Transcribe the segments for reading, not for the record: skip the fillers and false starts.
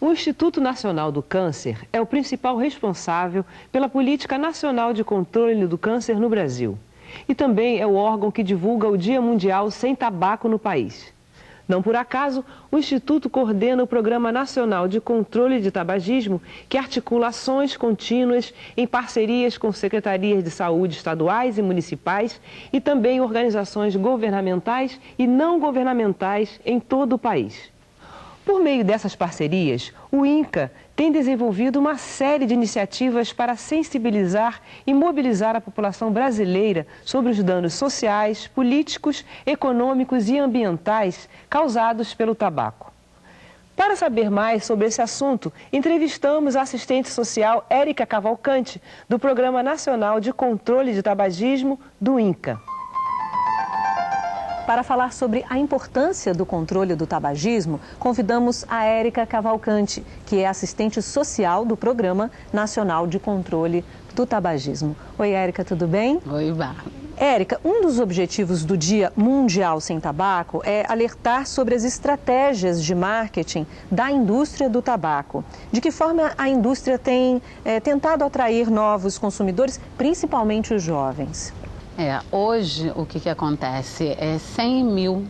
O Instituto Nacional do Câncer é o principal responsável pela Política Nacional de Controle do Câncer no Brasil. E também é o órgão que divulga o Dia Mundial Sem Tabaco no país. Não por acaso, o Instituto coordena o Programa Nacional de Controle de Tabagismo, que articula ações contínuas em parcerias com secretarias de saúde estaduais e municipais e também organizações governamentais e não governamentais em todo o país. Por meio dessas parcerias, o INCA tem desenvolvido uma série de iniciativas para sensibilizar e mobilizar a população brasileira sobre os danos sociais, políticos, econômicos e ambientais causados pelo tabaco. Para saber mais sobre esse assunto, entrevistamos a assistente social Érica Cavalcante, do Programa Nacional de Controle de Tabagismo do INCA. Para falar sobre a importância do controle do tabagismo, convidamos a Érica Cavalcante, que é assistente social do Programa Nacional de Controle do Tabagismo. Oi, Érica, tudo bem? Oi, Bárbara. Érica, um dos objetivos do Dia Mundial Sem Tabaco é alertar sobre as estratégias de marketing da indústria do tabaco. De que forma a indústria tem tentado atrair novos consumidores, principalmente os jovens? Hoje o que acontece é 100 mil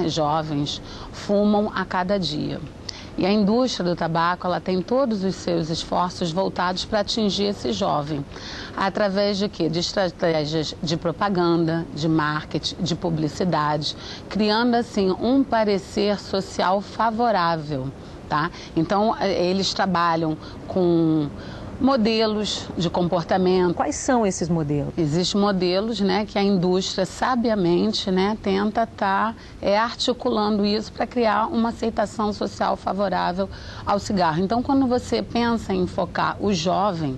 jovens fumam a cada dia. E a indústria do tabaco ela tem todos os seus esforços voltados para atingir esse jovem. Através de quê? De estratégias de propaganda, de marketing, de publicidade, criando assim um parecer social favorável, tá? Então eles trabalham com modelos de comportamento. Quais são esses modelos? Existem modelos que a indústria sabiamente tenta estar articulando isso para criar uma aceitação social favorável ao cigarro. Então, quando você pensa em focar o jovem,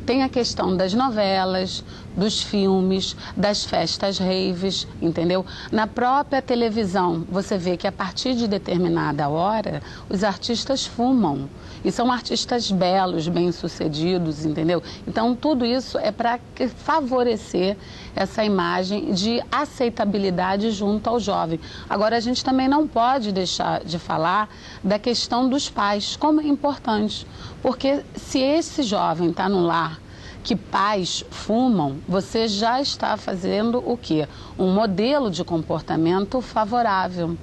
tem a questão das novelas, dos filmes, das festas raves, entendeu? Na própria televisão, você vê que a partir de determinada hora, os artistas fumam. E são artistas belos, bem-sucedidos, entendeu? Então, tudo isso é para favorecer essa imagem de aceitabilidade junto ao jovem. Agora, a gente também não pode deixar de falar da questão dos pais, como é importante. Porque se esse jovem está num lar que pais fumam, você já está fazendo o quê? Um modelo de comportamento favorável.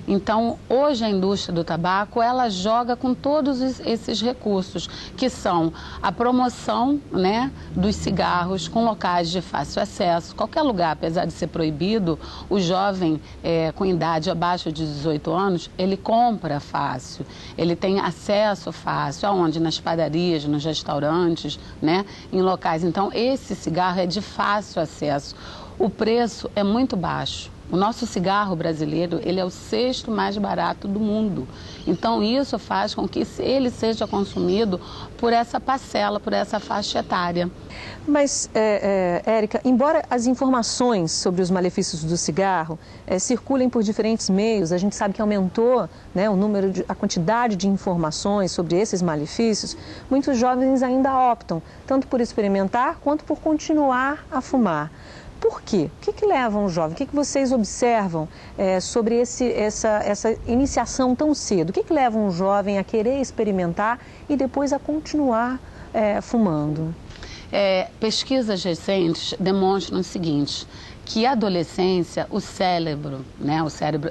Então, hoje a indústria do tabaco, ela joga com todos esses recursos, que são a promoção dos cigarros com locais de fácil acesso. Qualquer lugar, apesar de ser proibido, o jovem com idade abaixo de 18 anos, ele compra fácil, ele tem acesso fácil, aonde? Nas padarias, nos restaurantes, em locais. Então, esse cigarro é de fácil acesso. O preço é muito baixo. O nosso cigarro brasileiro, ele é o 6º mais barato do mundo. Então, isso faz com que ele seja consumido por essa parcela, por essa faixa etária. Mas, Érica, embora as informações sobre os malefícios do cigarro circulem por diferentes meios, a gente sabe que aumentou a quantidade de informações sobre esses malefícios, muitos jovens ainda optam, tanto por experimentar quanto por continuar a fumar. Por quê? O que leva um jovem? O que vocês observam sobre essa iniciação tão cedo? O que leva um jovem a querer experimentar e depois a continuar fumando? Pesquisas recentes demonstram o seguinte, que a adolescência, o cérebro,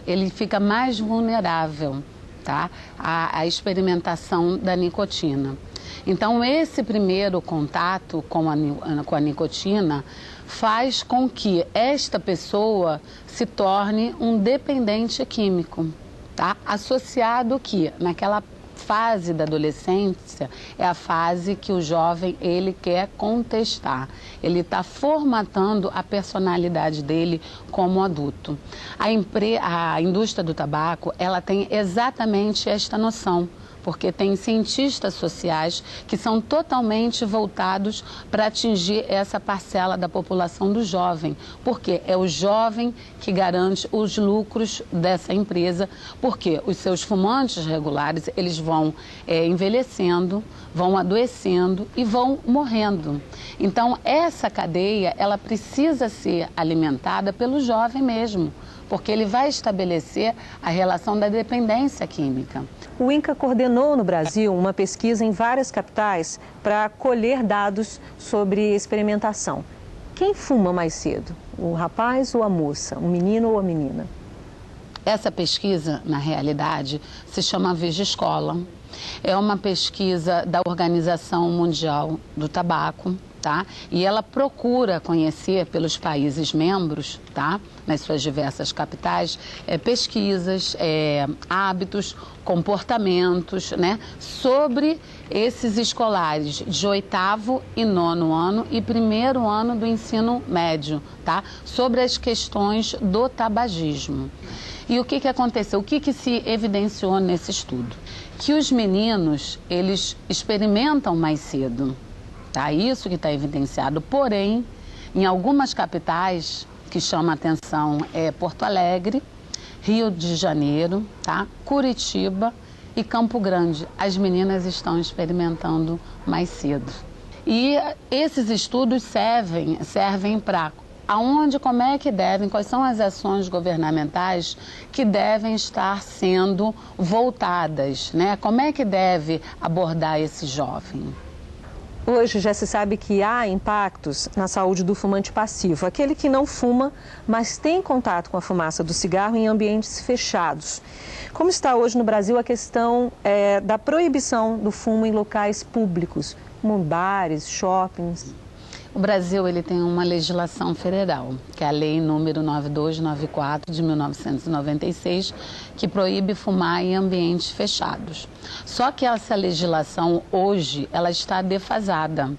ele fica mais vulnerável, à experimentação da nicotina. Então, esse primeiro contato com a nicotina faz com que esta pessoa se torne um dependente químico, associado que naquela fase da adolescência é a fase que o jovem ele quer contestar, ele está formatando a personalidade dele como adulto. A indústria do tabaco, ela tem exatamente esta noção, porque tem cientistas sociais que são totalmente voltados para atingir essa parcela da população do jovem, porque é o jovem que garante os lucros dessa empresa, porque os seus fumantes regulares, eles vão envelhecendo, vão adoecendo e vão morrendo. Então, essa cadeia, ela precisa ser alimentada pelo jovem mesmo, porque ele vai estabelecer a relação da dependência química. O INCA coordenou no Brasil uma pesquisa em várias capitais para colher dados sobre experimentação. Quem fuma mais cedo? O rapaz ou a moça? O menino ou a menina? Essa pesquisa, na realidade, se chama Vigescola. É uma pesquisa da Organização Mundial do Tabaco, tá? E ela procura conhecer pelos países membros, tá? Nas suas diversas capitais, pesquisas, hábitos, comportamentos, né? Sobre esses escolares de 8º e 9º ano e 1º ano do ensino médio, tá? Sobre as questões do tabagismo. E o que aconteceu? O que se evidenciou nesse estudo? Que os meninos, eles experimentam mais cedo, tá? Isso que está evidenciado. Porém, em algumas capitais, que chama a atenção é Porto Alegre, Rio de Janeiro, tá? Curitiba e Campo Grande, as meninas estão experimentando mais cedo. E esses estudos servem para aonde, como é que devem, quais são as ações governamentais que devem estar sendo voltadas, né? Como é que deve abordar esse jovem? Hoje já se sabe que há impactos na saúde do fumante passivo, aquele que não fuma, mas tem contato com a fumaça do cigarro em ambientes fechados. Como está hoje no Brasil a questão da proibição do fumo em locais públicos, como bares, shoppings? O Brasil ele tem uma legislação federal, que é a Lei número 9294 de 1996, que proíbe fumar em ambientes fechados. Só que essa legislação hoje ela está defasada,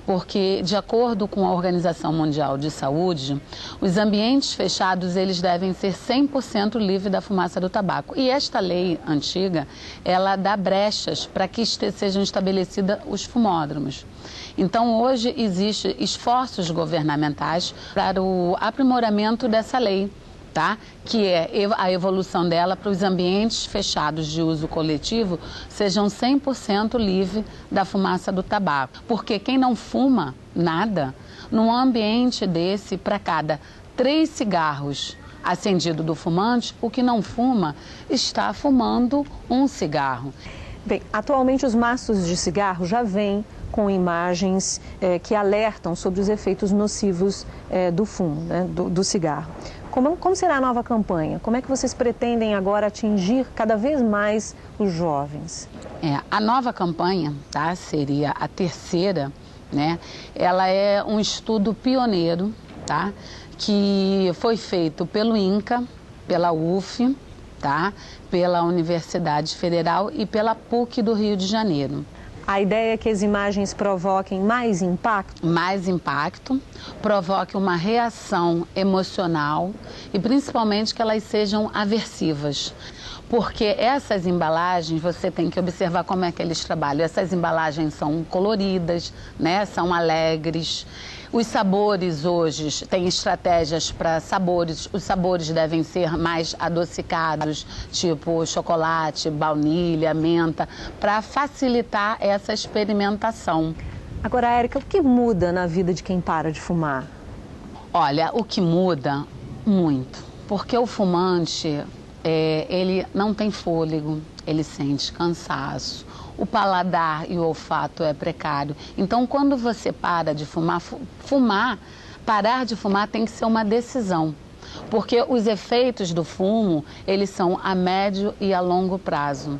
porque de acordo com a Organização Mundial de Saúde, os ambientes fechados eles devem ser 100% livres da fumaça do tabaco. E esta lei antiga, ela dá brechas para que sejam estabelecidos os fumódromos. Então, hoje existem esforços governamentais para o aprimoramento dessa lei, tá? Que é a evolução dela para os ambientes fechados de uso coletivo sejam 100% livres da fumaça do tabaco. Porque quem não fuma nada, num ambiente desse, para cada 3 cigarros acendidos do fumante, o que não fuma está fumando um cigarro. Bem, atualmente os maços de cigarro já vêm com imagens que alertam sobre os efeitos nocivos do fumo, né, do cigarro. Como será a nova campanha? Como é que vocês pretendem agora atingir cada vez mais os jovens? A nova campanha, tá, seria a terceira, né? Ela é um estudo pioneiro, tá, que foi feito pelo INCA, pela UF, tá, pela Universidade Federal e pela PUC do Rio de Janeiro. A ideia é que as imagens provoquem mais impacto? Mais impacto, provoque uma reação emocional e principalmente que elas sejam aversivas. Porque essas embalagens, você tem que observar como é que eles trabalham. Essas embalagens são coloridas, né? São alegres. Os sabores hoje têm estratégias para sabores. Os sabores devem ser mais adocicados, tipo chocolate, baunilha, menta, para facilitar essa experimentação. Agora, Érica, o que muda na vida de quem para de fumar? Olha, o que muda muito, porque o fumante, ele não tem fôlego, ele sente cansaço. O paladar e o olfato é precário. Então, quando você para de fumar, parar de fumar tem que ser uma decisão. Porque os efeitos do fumo, eles são a médio e a longo prazo.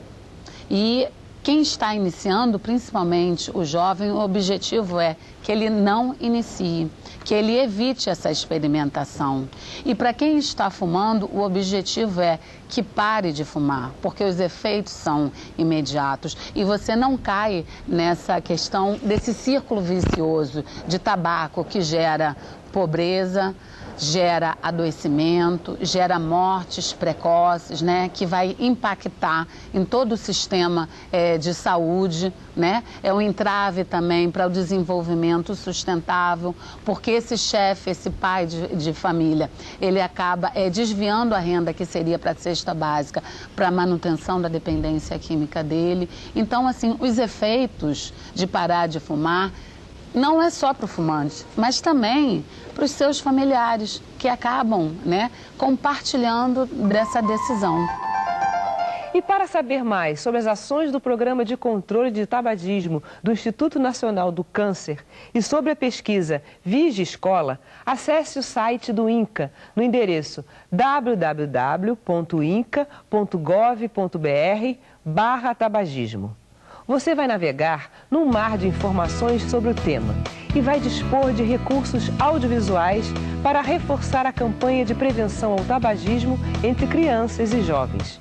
E quem está iniciando, principalmente o jovem, o objetivo é que ele não inicie, que ele evite essa experimentação. E para quem está fumando, o objetivo é que pare de fumar, porque os efeitos são imediatos e você não cai nessa questão desse círculo vicioso de tabaco que gera pobreza, gera adoecimento, gera mortes precoces, né, que vai impactar em todo o sistema de saúde, né? É um entrave também para o desenvolvimento sustentável, porque esse chefe, esse pai de família, ele acaba desviando a renda que seria para a cesta básica para a manutenção da dependência química dele. Então, assim, os efeitos de parar de fumar não é só para o fumante, mas também para os seus familiares que acabam, né, compartilhando dessa decisão. E para saber mais sobre as ações do Programa de Controle de Tabagismo do Instituto Nacional do Câncer e sobre a pesquisa Vige Escola, acesse o site do INCA no endereço www.inca.gov.br/tabagismo. Você vai navegar num mar de informações sobre o tema e vai dispor de recursos audiovisuais para reforçar a campanha de prevenção ao tabagismo entre crianças e jovens.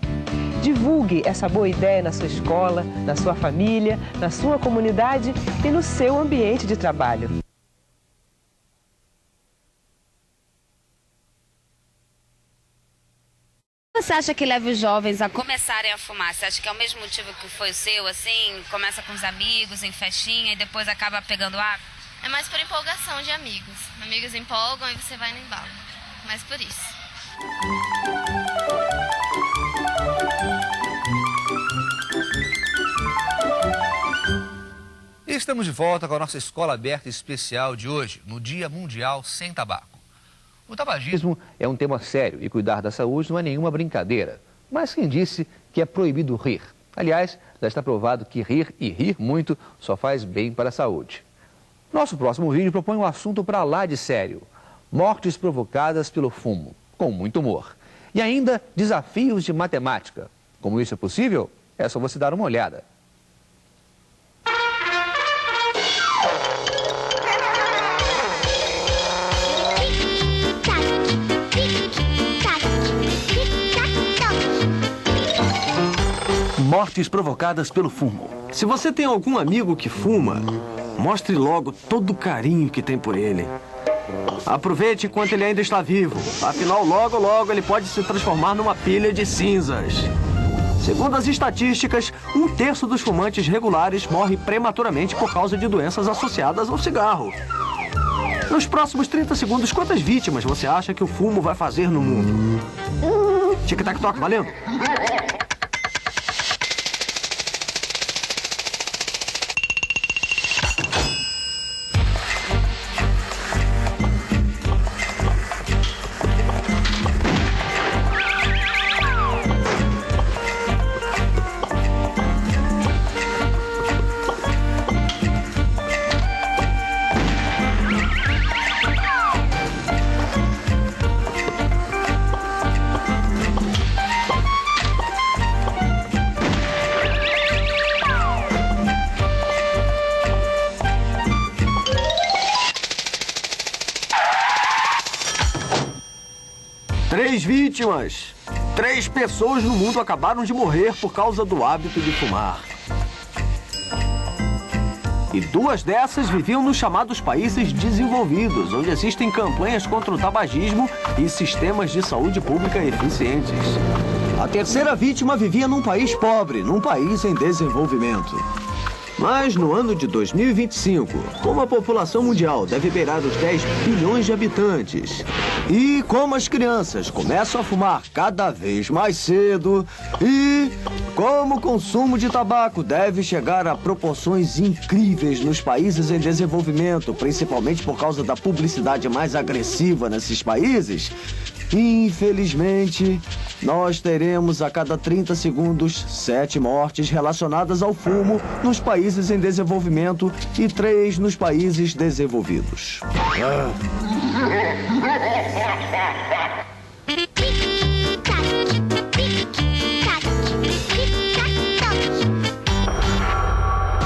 Divulgue essa boa ideia na sua escola, na sua família, na sua comunidade e no seu ambiente de trabalho. Você acha que leva os jovens a começarem a fumar? Você acha que é o mesmo motivo que foi o seu, assim? Começa com os amigos, em festinha e depois acaba pegando hábito? É mais por empolgação de amigos. Amigos empolgam e você vai no embalo. Mais por isso. E estamos de volta com a nossa Escola Aberta Especial de hoje, no Dia Mundial Sem Tabaco. O tabagismo é um tema sério e cuidar da saúde não é nenhuma brincadeira. Mas quem disse que é proibido rir? Aliás, já está provado que rir e rir muito só faz bem para a saúde. Nosso próximo vídeo propõe um assunto para lá de sério: mortes provocadas pelo fumo, com muito humor. E ainda desafios de matemática. Como isso é possível? É só você dar uma olhada. Mortes provocadas pelo fumo. Se você tem algum amigo que fuma, mostre logo todo o carinho que tem por ele. Aproveite enquanto ele ainda está vivo. Afinal, logo, logo ele pode se transformar numa pilha de cinzas. Segundo as estatísticas, 1/3 dos fumantes regulares morre prematuramente por causa de doenças associadas ao cigarro. Nos próximos 30 segundos, quantas vítimas você acha que o fumo vai fazer no mundo? Tic-tac-toc, valendo! Vítimas. 3 pessoas no mundo acabaram de morrer por causa do hábito de fumar. E 2 dessas viviam nos chamados países desenvolvidos, onde existem campanhas contra o tabagismo e sistemas de saúde pública eficientes. A 3ª vítima vivia num país pobre, num país em desenvolvimento. Mas no ano de 2025, como a população mundial deve beirar os 10 bilhões de habitantes, e como as crianças começam a fumar cada vez mais cedo, e como o consumo de tabaco deve chegar a proporções incríveis nos países em desenvolvimento, principalmente por causa da publicidade mais agressiva nesses países, infelizmente, nós teremos a cada 30 segundos 7 mortes relacionadas ao fumo nos países em desenvolvimento e 3 nos países desenvolvidos.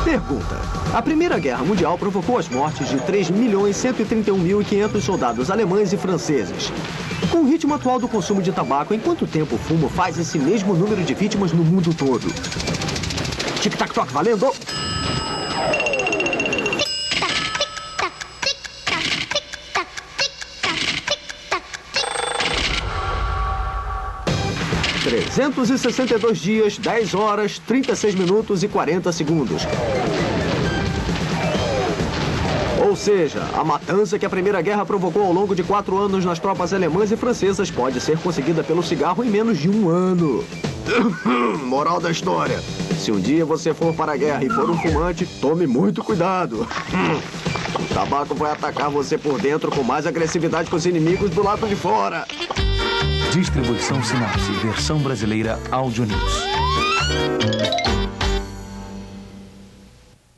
Pergunta: a Primeira Guerra Mundial provocou as mortes de 3.131.500 soldados alemães e franceses. Com o ritmo atual do consumo de tabaco, em quanto tempo o fumo faz esse mesmo número de vítimas no mundo todo? Tic-tac-toc, valendo! ...362 dias, 10 horas, 36 minutos e 40 segundos. Ou seja, a matança que a Primeira Guerra provocou ao longo de 4 anos nas tropas alemãs e francesas pode ser conseguida pelo cigarro em menos de 1 ano. Moral da história: se um dia você for para a guerra e for um fumante, tome muito cuidado. O tabaco vai atacar você por dentro com mais agressividade que os inimigos do lado de fora. Distribuição Sinapse, versão brasileira Áudio News.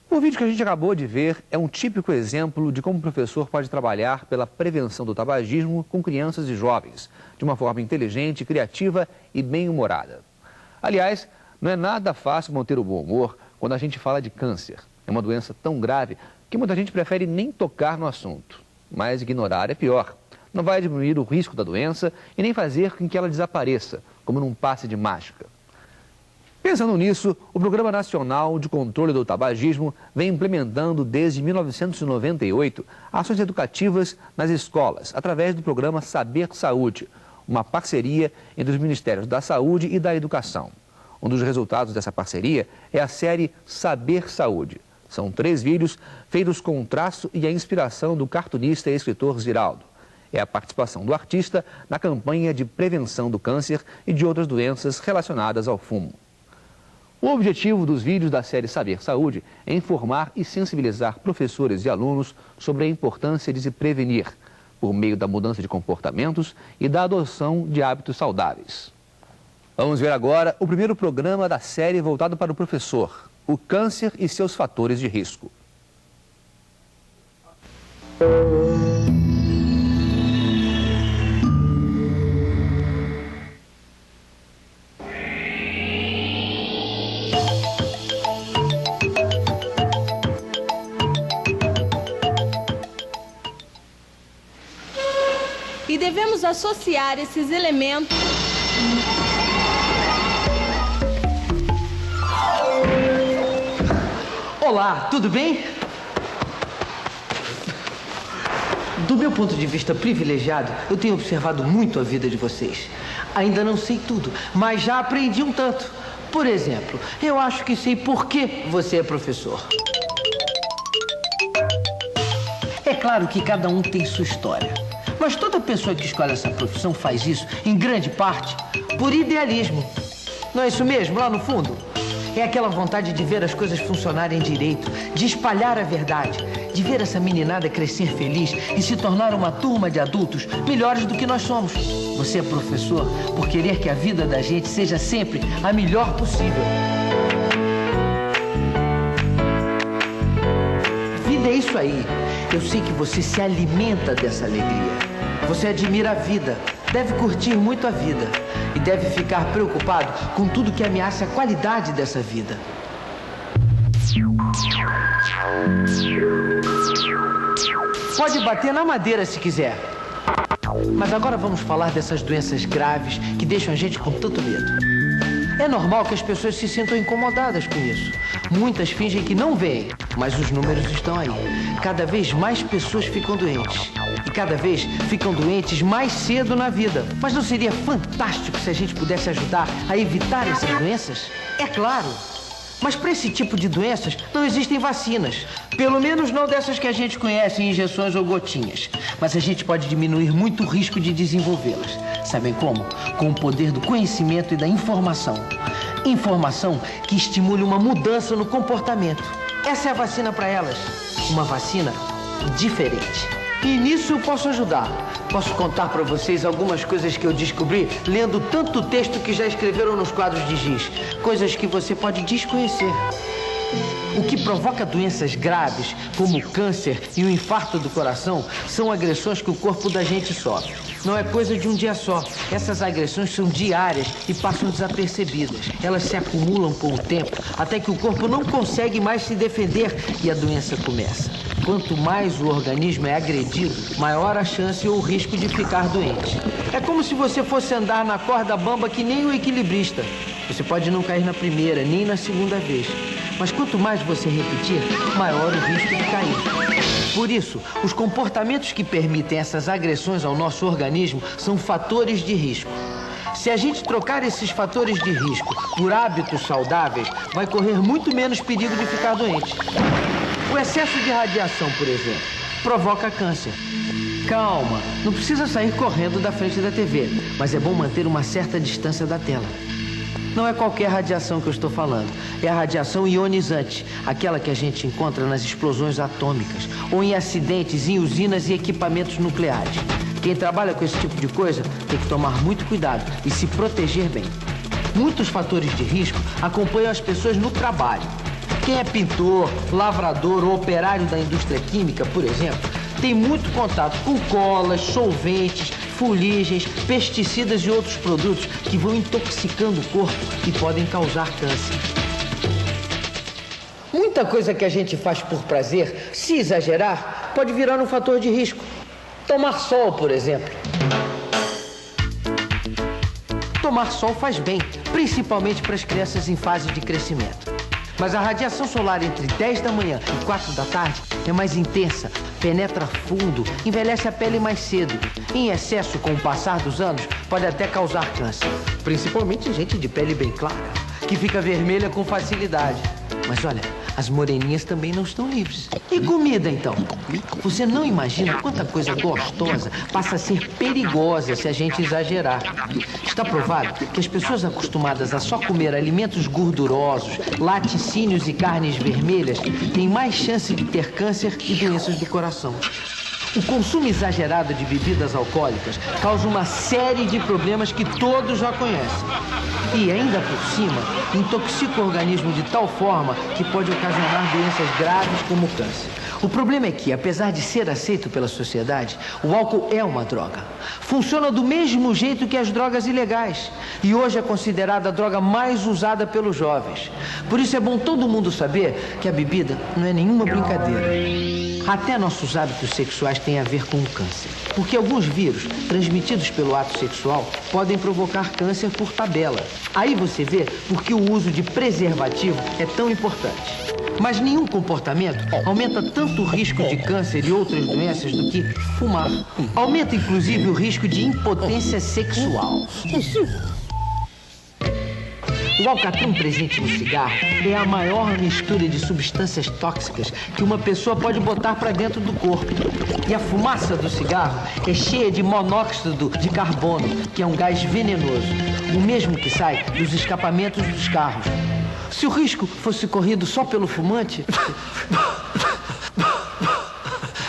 O vídeo que a gente acabou de ver é um típico exemplo de como o professor pode trabalhar pela prevenção do tabagismo com crianças e jovens, de uma forma inteligente, criativa e bem-humorada. Aliás, não é nada fácil manter o bom humor quando a gente fala de câncer. É uma doença tão grave que muita gente prefere nem tocar no assunto. Mas ignorar é pior. Não vai diminuir o risco da doença e nem fazer com que ela desapareça, como num passe de mágica. Pensando nisso, o Programa Nacional de Controle do Tabagismo vem implementando desde 1998 ações educativas nas escolas, através do programa Saber Saúde, uma parceria entre os Ministérios da Saúde e da Educação. Um dos resultados dessa parceria é a série Saber Saúde. São 3 vídeos feitos com o traço e a inspiração do cartunista e escritor Ziraldo. É a participação do artista na campanha de prevenção do câncer e de outras doenças relacionadas ao fumo. O objetivo dos vídeos da série Saber Saúde é informar e sensibilizar professores e alunos sobre a importância de se prevenir, por meio da mudança de comportamentos e da adoção de hábitos saudáveis. Vamos ver agora o primeiro programa da série voltado para o professor, o câncer e seus fatores de risco. E devemos associar esses elementos. Olá, tudo bem? Do meu ponto de vista privilegiado, eu tenho observado muito a vida de vocês. Ainda não sei tudo, mas já aprendi um tanto. Por exemplo, eu acho que sei por que você é professor. É claro que cada um tem sua história. Mas toda pessoa que escolhe essa profissão faz isso, em grande parte, por idealismo. Não é isso mesmo, lá no fundo? É aquela vontade de ver as coisas funcionarem direito, de espalhar a verdade, de ver essa meninada crescer feliz e se tornar uma turma de adultos melhores do que nós somos. Você é professor por querer que a vida da gente seja sempre a melhor possível. Vida é isso aí. Eu sei que você se alimenta dessa alegria. Você admira a vida, deve curtir muito a vida e deve ficar preocupado com tudo que ameaça a qualidade dessa vida. Pode bater na madeira se quiser. Mas agora vamos falar dessas doenças graves que deixam a gente com tanto medo. É normal que as pessoas se sintam incomodadas com isso. Muitas fingem que não veem, mas os números estão aí. Cada vez mais pessoas ficam doentes. E cada vez ficam doentes mais cedo na vida. Mas não seria fantástico se a gente pudesse ajudar a evitar essas doenças? É claro. Mas para esse tipo de doenças não existem vacinas. Pelo menos não dessas que a gente conhece em injeções ou gotinhas. Mas a gente pode diminuir muito o risco de desenvolvê-las. Sabem como? Com o poder do conhecimento e da informação. Informação que estimule uma mudança no comportamento. Essa é a vacina para elas. Uma vacina diferente. E nisso eu posso ajudar. Posso contar para vocês algumas coisas que eu descobri lendo tanto texto que já escreveram nos quadros de giz. Coisas que você pode desconhecer. O que provoca doenças graves, como o câncer e o infarto do coração, são agressões que o corpo da gente sofre. Não é coisa de um dia só. Essas agressões são diárias e passam desapercebidas. Elas se acumulam com o tempo, até que o corpo não consegue mais se defender e a doença começa. Quanto mais o organismo é agredido, maior a chance ou o risco de ficar doente. É como se você fosse andar na corda bamba que nem o equilibrista. Você pode não cair na primeira, nem na segunda vez. Mas quanto mais você repetir, maior o risco de cair. Por isso, os comportamentos que permitem essas agressões ao nosso organismo são fatores de risco. Se a gente trocar esses fatores de risco por hábitos saudáveis, vai correr muito menos perigo de ficar doente. O excesso de radiação, por exemplo, provoca câncer. Calma, não precisa sair correndo da frente da TV, mas é bom manter uma certa distância da tela. Não é qualquer radiação que eu estou falando. É a radiação ionizante, aquela que a gente encontra nas explosões atômicas ou em acidentes em usinas e equipamentos nucleares. Quem trabalha com esse tipo de coisa tem que tomar muito cuidado e se proteger bem. Muitos fatores de risco acompanham as pessoas no trabalho. Quem é pintor, lavrador ou operário da indústria química, por exemplo, tem muito contato com colas, solventes, fuligens, pesticidas e outros produtos que vão intoxicando o corpo e podem causar câncer. Muita coisa que a gente faz por prazer, se exagerar, pode virar um fator de risco. Tomar sol, por exemplo. Tomar sol faz bem, principalmente para as crianças em fase de crescimento. Mas a radiação solar entre 10 da manhã e 4 da tarde é mais intensa, penetra fundo, envelhece a pele mais cedo. Em excesso, com o passar dos anos, pode até causar câncer. Principalmente em gente de pele bem clara, que fica vermelha com facilidade. Mas olha, as moreninhas também não estão livres. E comida, então? Você não imagina quanta coisa gostosa passa a ser perigosa se a gente exagerar. Está provado que as pessoas acostumadas a só comer alimentos gordurosos, laticínios e carnes vermelhas têm mais chance de ter câncer e doenças do coração. O consumo exagerado de bebidas alcoólicas causa uma série de problemas que todos já conhecem. E, ainda por cima, intoxica o organismo de tal forma que pode ocasionar doenças graves como o câncer. O problema é que, apesar de ser aceito pela sociedade, o álcool é uma droga. Funciona do mesmo jeito que as drogas ilegais. E hoje é considerada a droga mais usada pelos jovens. Por isso é bom todo mundo saber que a bebida não é nenhuma brincadeira. Até nossos hábitos sexuais têm a ver com o câncer. Porque alguns vírus, transmitidos pelo ato sexual, podem provocar câncer por tabela. Aí você vê por que o uso de preservativo é tão importante. Mas nenhum comportamento aumenta tanto o risco de câncer e outras doenças do que fumar. Aumenta, inclusive, o risco de impotência sexual. O alcatrão presente no cigarro é a maior mistura de substâncias tóxicas que uma pessoa pode botar para dentro do corpo. E a fumaça do cigarro é cheia de monóxido de carbono, que é um gás venenoso, o mesmo que sai dos escapamentos dos carros. Se o risco fosse corrido só pelo fumante...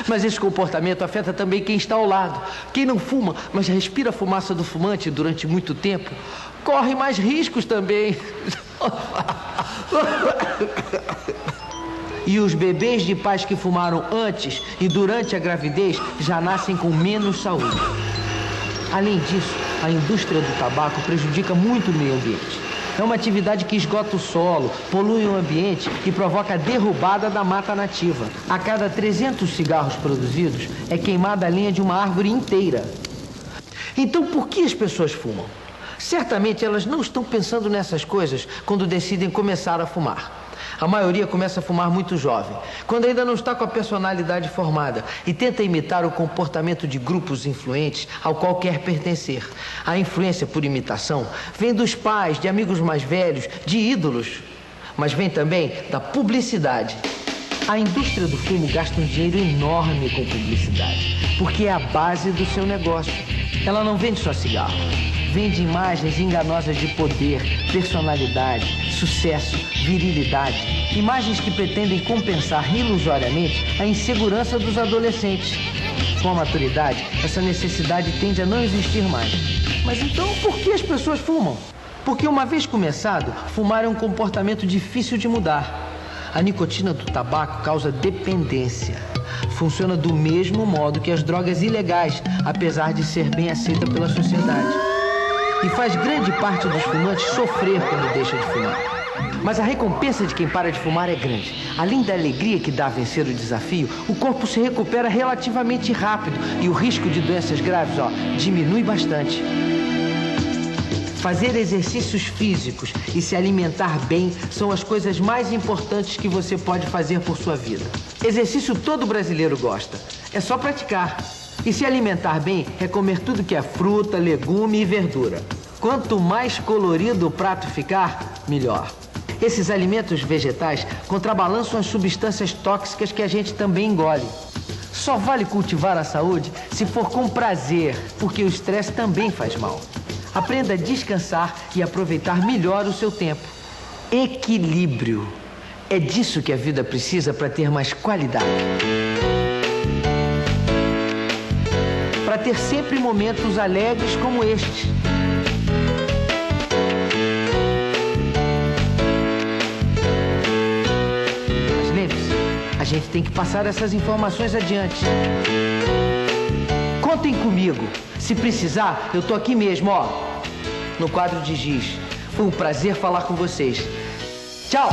Mas esse comportamento afeta também quem está ao lado. Quem não fuma, mas respira a fumaça do fumante durante muito tempo, corre mais riscos também. E os bebês de pais que fumaram antes e durante a gravidez já nascem com menos saúde. Além disso, a indústria do tabaco prejudica muito o meio ambiente. É uma atividade que esgota o solo, polui o ambiente e provoca a derrubada da mata nativa. A cada 300 cigarros produzidos, é queimada a lenha de uma árvore inteira. Então, por que as pessoas fumam? Certamente elas não estão pensando nessas coisas quando decidem começar a fumar. A maioria começa a fumar muito jovem, quando ainda não está com a personalidade formada e tenta imitar o comportamento de grupos influentes ao qual quer pertencer. A influência por imitação vem dos pais, de amigos mais velhos, de ídolos, mas vem também da publicidade. A indústria do fumo gasta um dinheiro enorme com publicidade, porque é a base do seu negócio. Ela não vende só cigarro, vende imagens enganosas de poder, personalidade, sucesso, virilidade. Imagens que pretendem compensar ilusoriamente a insegurança dos adolescentes. Com a maturidade, essa necessidade tende a não existir mais. Mas então, por que as pessoas fumam? Porque uma vez começado, fumar é um comportamento difícil de mudar. A nicotina do tabaco causa dependência. Funciona do mesmo modo que as drogas ilegais, apesar de ser bem aceita pela sociedade. E faz grande parte dos fumantes sofrer quando deixam de fumar. Mas a recompensa de quem para de fumar é grande. Além da alegria que dá a vencer o desafio, o corpo se recupera relativamente rápido e o risco de doenças graves, diminui bastante. Fazer exercícios físicos e se alimentar bem são as coisas mais importantes que você pode fazer por sua vida. Exercício todo brasileiro gosta. É só praticar. E se alimentar bem é comer tudo que é fruta, legume e verdura. Quanto mais colorido o prato ficar, melhor. Esses alimentos vegetais contrabalançam as substâncias tóxicas que a gente também engole. Só vale cultivar a saúde se for com prazer, porque o estresse também faz mal. Aprenda a descansar e aproveitar melhor o seu tempo. Equilíbrio. É disso que a vida precisa para ter mais qualidade. Para ter sempre momentos alegres como este. Mas lembre-se, a gente tem que passar essas informações adiante. Contem comigo. Se precisar, eu tô aqui mesmo, ó, no quadro de giz. Foi um prazer falar com vocês. Tchau!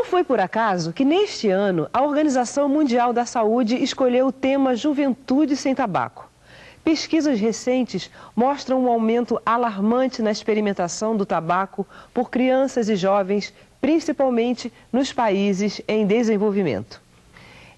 Foi por acaso que neste ano a Organização Mundial da Saúde escolheu o tema Juventude sem Tabaco. Pesquisas recentes mostram um aumento alarmante na experimentação do tabaco por crianças e jovens, principalmente nos países em desenvolvimento.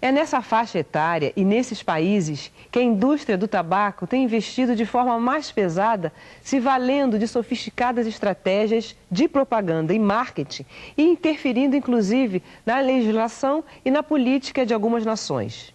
É nessa faixa etária e nesses países que a indústria do tabaco tem investido de forma mais pesada, se valendo de sofisticadas estratégias de propaganda e marketing e interferindo, inclusive, na legislação e na política de algumas nações.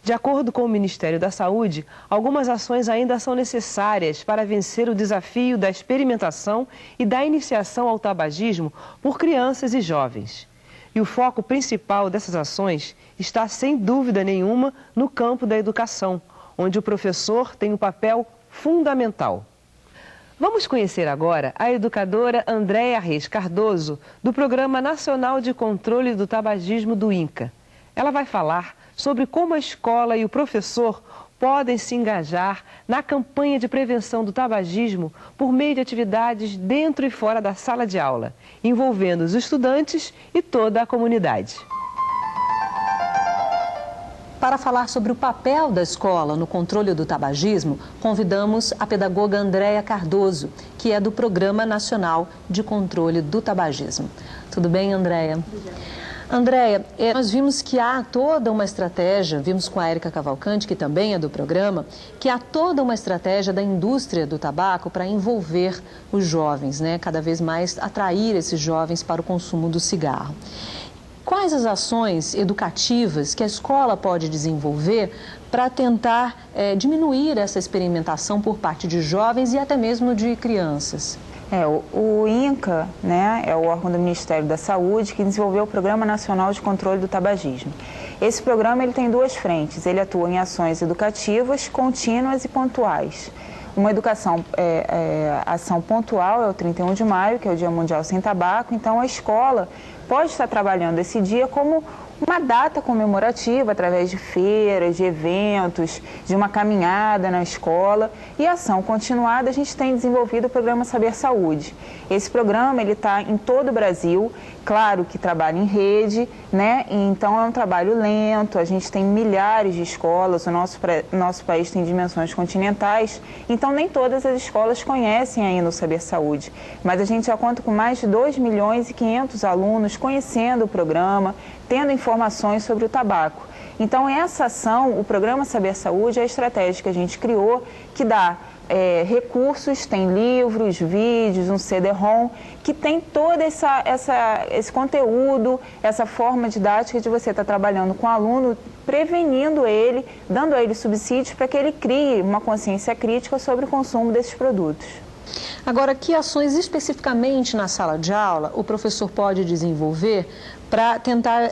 De acordo com o Ministério da Saúde, algumas ações ainda são necessárias para vencer o desafio da experimentação e da iniciação ao tabagismo por crianças e jovens. E o foco principal dessas ações está, sem dúvida nenhuma, no campo da educação, onde o professor tem um papel fundamental. Vamos conhecer agora a educadora Andréia Reis Cardoso, do Programa Nacional de Controle do Tabagismo do INCA. Ela vai falar sobre como a escola e o professor podem se engajar na campanha de prevenção do tabagismo por meio de atividades dentro e fora da sala de aula, envolvendo os estudantes e toda a comunidade. Para falar sobre o papel da escola no controle do tabagismo, convidamos a pedagoga Andréia Cardoso, que é do Programa Nacional de Controle do Tabagismo. Tudo bem, Andréia? Andréia, nós vimos que há toda uma estratégia, vimos com a Érica Cavalcante, que também é do programa, que há toda uma estratégia da indústria do tabaco para envolver os jovens, né? Cada vez mais atrair esses jovens para o consumo do cigarro. Quais as ações educativas que a escola pode desenvolver para tentar diminuir essa experimentação por parte de jovens e até mesmo de crianças? O INCA, né, é o órgão do Ministério da Saúde que desenvolveu o Programa Nacional de Controle do Tabagismo. Esse programa ele tem duas frentes, ele atua em ações educativas contínuas e pontuais. Uma ação pontual é o 31 de maio, que é o Dia Mundial Sem Tabaco, então a escola pode estar trabalhando esse dia como uma data comemorativa através de feiras, de eventos, de uma caminhada na escola. E ação continuada, a gente tem desenvolvido o programa Saber Saúde. Esse programa ele está em todo o Brasil, claro que trabalha em rede, né? Então é um trabalho lento, a gente tem milhares de escolas, o nosso país tem dimensões continentais, então nem todas as escolas conhecem ainda o Saber Saúde. Mas a gente já conta com mais de 2.500.000 alunos conhecendo o programa, tendo informações sobre o tabaco. Então essa ação, o Programa Saber Saúde, é a estratégia que a gente criou, que dá recursos, tem livros, vídeos, um CD-ROM, que tem todo esse conteúdo, essa forma didática de você estar trabalhando com o aluno, prevenindo ele, dando a ele subsídios para que ele crie uma consciência crítica sobre o consumo desses produtos. Agora, que ações especificamente na sala de aula o professor pode desenvolver para tentar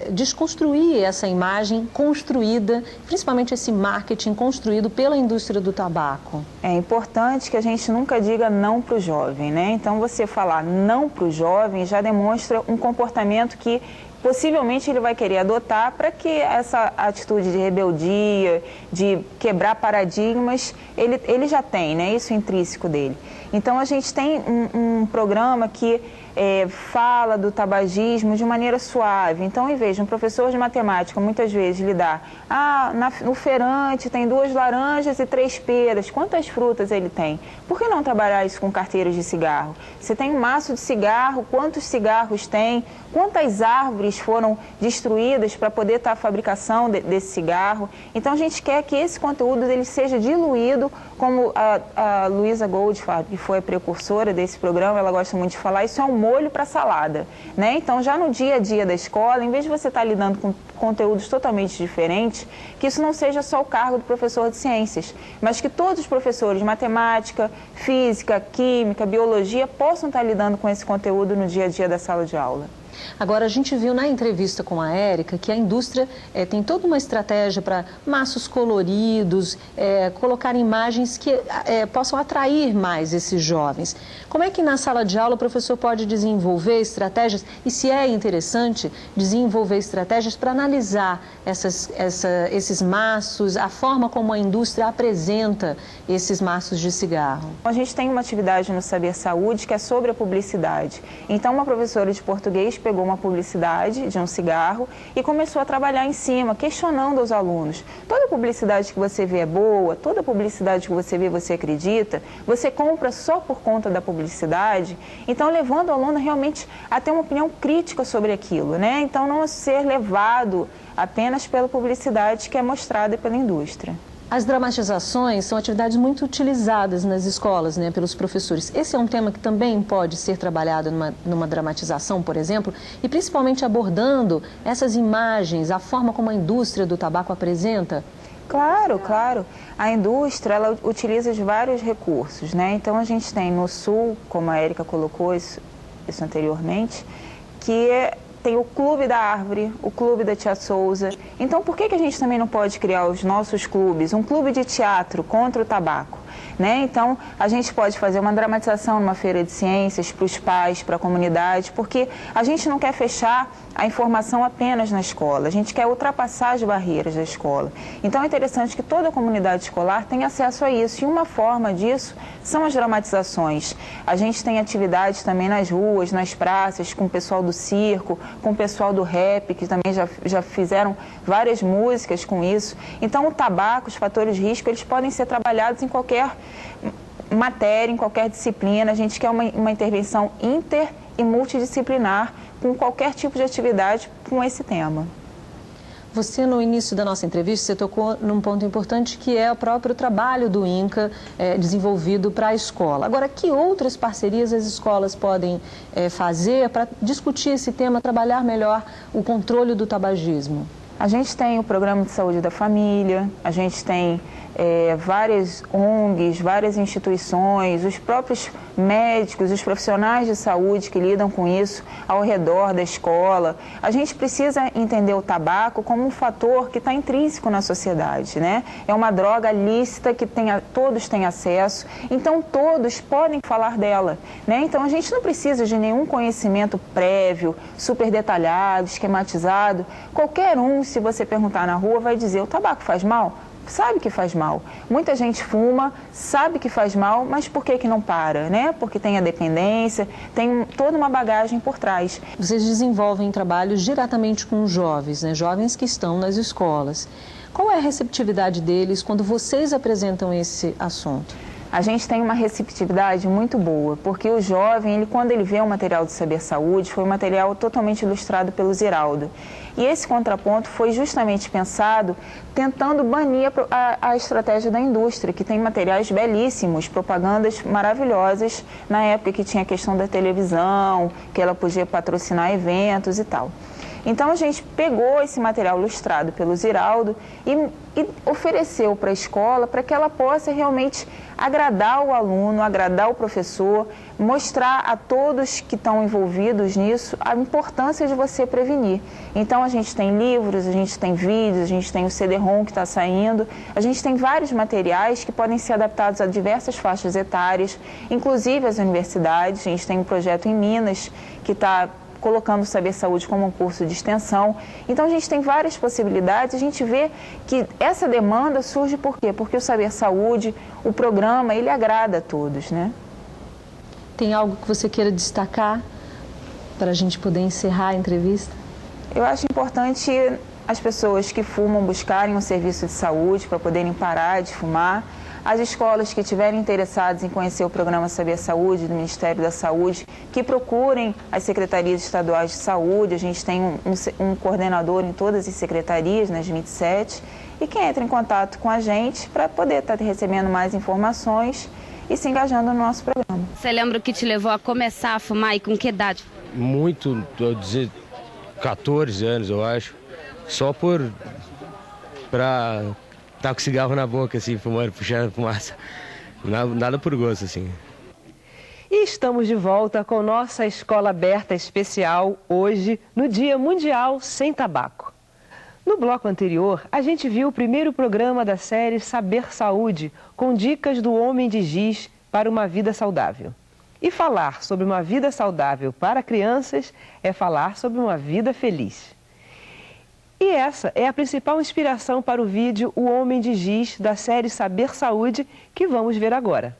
desconstruir essa imagem construída, principalmente esse marketing construído pela indústria do tabaco? É importante que a gente nunca diga não para o jovem, né? Então, você falar não para o jovem já demonstra um comportamento que possivelmente ele vai querer adotar para que essa atitude de rebeldia, de quebrar paradigmas, ele já tem, né? Isso é intrínseco dele. Então, a gente tem um programa que fala do tabagismo de maneira suave. Então, em vez de um professor de matemática, muitas vezes, lhe dar, no feirante tem 2 laranjas e 3 peras, quantas frutas ele tem? Por que não trabalhar isso com carteiras de cigarro? Você tem um maço de cigarro, quantos cigarros tem? Quantas árvores foram destruídas para poder estar a fabricação desse cigarro? Então, a gente quer que esse conteúdo ele seja diluído, como a Luísa Goldfarb, que foi a precursora desse programa, ela gosta muito de falar, isso é um molho para salada, né? Então, já no dia a dia da escola, em vez de você estar lidando com conteúdos totalmente diferentes, que isso não seja só o cargo do professor de ciências, mas que todos os professores de matemática, física, química, biologia possam estar lidando com esse conteúdo no dia a dia da sala de aula. Agora, a gente viu na entrevista com a Érica que a indústria tem toda uma estratégia para maços coloridos, colocar imagens que possam atrair mais esses jovens. Como é que na sala de aula o professor pode desenvolver estratégias, e se é interessante desenvolver estratégias para analisar esses maços, a forma como a indústria apresenta esses maços de cigarro? A gente tem uma atividade no Saber Saúde que é sobre a publicidade. Então, uma professora de português pegou uma publicidade de um cigarro e começou a trabalhar em cima, questionando os alunos. Toda publicidade que você vê é boa, toda publicidade que você vê você acredita, você compra só por conta da publicidade, então levando o aluno realmente a ter uma opinião crítica sobre aquilo, né? Então não ser levado apenas pela publicidade que é mostrada pela indústria. As dramatizações são atividades muito utilizadas nas escolas, né, pelos professores. Esse é um tema que também pode ser trabalhado numa dramatização, por exemplo, e principalmente abordando essas imagens, a forma como a indústria do tabaco apresenta? Claro, claro. A indústria, ela utiliza de vários recursos, né? Então, a gente tem no Sul, como a Érica colocou isso anteriormente, que tem o Clube da Árvore, o Clube da Tia Souza. Então, por que a gente também não pode criar os nossos clubes? Um clube de teatro contra o tabaco, né? Então, a gente pode fazer uma dramatização numa feira de ciências para os pais, para a comunidade, porque a gente não quer fechar a informação apenas na escola, a gente quer ultrapassar as barreiras da escola. Então, é interessante que toda a comunidade escolar tenha acesso a isso, e uma forma disso são as dramatizações. A gente tem atividades também nas ruas, nas praças, com o pessoal do circo, com o pessoal do rap, que também já fizeram várias músicas com isso. Então, o tabaco, os fatores de risco, eles podem ser trabalhados em qualquer matéria, em qualquer disciplina. A gente quer uma intervenção inter e multidisciplinar com qualquer tipo de atividade com esse tema. Você, no início da nossa entrevista, você tocou num ponto importante que é o próprio trabalho do INCA desenvolvido para a escola. Agora, que outras parcerias as escolas podem fazer para discutir esse tema, trabalhar melhor o controle do tabagismo? A gente tem o Programa de Saúde da Família, a gente tem várias ONGs, várias instituições, os próprios médicos, os profissionais de saúde que lidam com isso ao redor da escola. A gente precisa entender o tabaco como um fator que está intrínseco na sociedade, né? É uma droga lícita que todos têm acesso, então todos podem falar dela, né? Então a gente não precisa de nenhum conhecimento prévio, super detalhado, esquematizado. Qualquer um, se você perguntar na rua, vai dizer: o tabaco faz mal? Sabe que faz mal. Muita gente fuma, sabe que faz mal, mas por que não para, né? Porque tem a dependência, tem toda uma bagagem por trás. Vocês desenvolvem trabalhos diretamente com jovens, né? Jovens que estão nas escolas. Qual é a receptividade deles quando vocês apresentam esse assunto? A gente tem uma receptividade muito boa, porque o jovem, quando ele vê o material do Saber Saúde, foi um material totalmente ilustrado pelo Ziraldo. E esse contraponto foi justamente pensado tentando banir a estratégia da indústria, que tem materiais belíssimos, propagandas maravilhosas, na época que tinha a questão da televisão, que ela podia patrocinar eventos e tal. Então a gente pegou esse material ilustrado pelo Ziraldo e ofereceu para a escola para que ela possa realmente agradar o aluno, agradar o professor, mostrar a todos que estão envolvidos nisso a importância de você prevenir. Então a gente tem livros, a gente tem vídeos, a gente tem o CD-ROM que está saindo, a gente tem vários materiais que podem ser adaptados a diversas faixas etárias, inclusive as universidades. A gente tem um projeto em Minas que está colocando o Saber Saúde como um curso de extensão. Então a gente tem várias possibilidades, a gente vê que essa demanda surge por quê? Porque o Saber Saúde, o programa, ele agrada a todos, né? Tem algo que você queira destacar para a gente poder encerrar a entrevista? Eu acho importante as pessoas que fumam buscarem um serviço de saúde para poderem parar de fumar. As escolas que estiverem interessadas em conhecer o programa Saber Saúde do Ministério da Saúde, que procurem as secretarias estaduais de saúde. A gente tem um coordenador em todas as secretarias, nas 27, e que entre em contato com a gente para poder estar recebendo mais informações e se engajando no nosso programa. Você lembra o que te levou a começar a fumar e com que idade? Muito, eu dizer, 14 anos, eu acho. Só para estar com cigarro na boca, assim, fumando, puxando fumaça. Nada por gosto, assim. E estamos de volta com nossa Escola Aberta Especial, hoje, no Dia Mundial Sem Tabaco. No bloco anterior, a gente viu o primeiro programa da série Saber Saúde, com dicas do homem de giz para uma vida saudável. E falar sobre uma vida saudável para crianças é falar sobre uma vida feliz. E essa é a principal inspiração para o vídeo O Homem de Giz, da série Saber Saúde, que vamos ver agora.